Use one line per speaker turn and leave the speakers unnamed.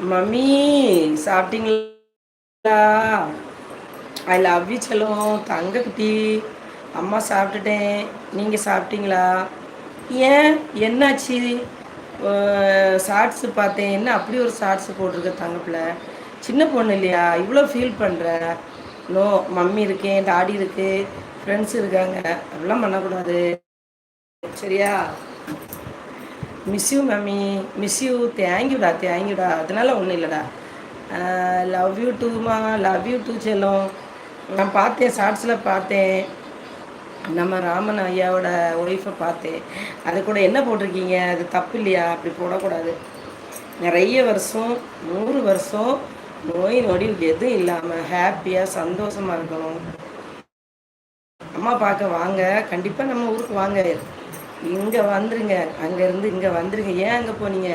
Mummy சாப்பிட்டீங்களா? I love you செல்லம் தங்க குட்டி. அம்மா சாப்பிட்டுட்டேன். நீங்கள் சாப்பிட்டீங்களா? ஏன் என்னாச்சு? ஷார்ட்ஸு பார்த்தேன். என்ன அப்படி ஒரு ஷார்ட்ஸு போட்டிருக்க தங்கப்பில்? சின்ன பொண்ணு இல்லையா? இவ்வளோ ஃபீல் பண்ணுற? நோ, மம்மி இருக்கேன், டாடி இருக்கு, ஃப்ரெண்ட்ஸ் இருக்காங்க, அப்படிலாம் பண்ணக்கூடாது. சரியா? Miss you mummy, miss you. தேங்க்யூடா தேங்க்யூடா. அதனால ஒன்றும் இல்லைடா. லவ் யூ டூமா, லவ் யூ டூ செல்லம். நான் பார்த்தேன், ஷார்ட்ஸில் பார்த்தேன். நம்ம ராமன் ஐயாவோட ஒய்ஃபை பார்த்தேன். அது கூட என்ன போட்டிருக்கீங்க? அது தப்பு இல்லையா? அப்படி போடக்கூடாது. நிறைய வருஷம், 100 வருஷம் நோய் நொடி எதுவும் இல்லாமல் ஹாப்பியாக சந்தோஷமாக இருக்கணும். அம்மா பார்க்க வாங்க, கண்டிப்பாக நம்ம ஊருக்கு வாங்க. இங்கே வந்துருங்க, அங்கேருந்து இங்கே வந்துருங்க. ஏன் அங்கே போனீங்க?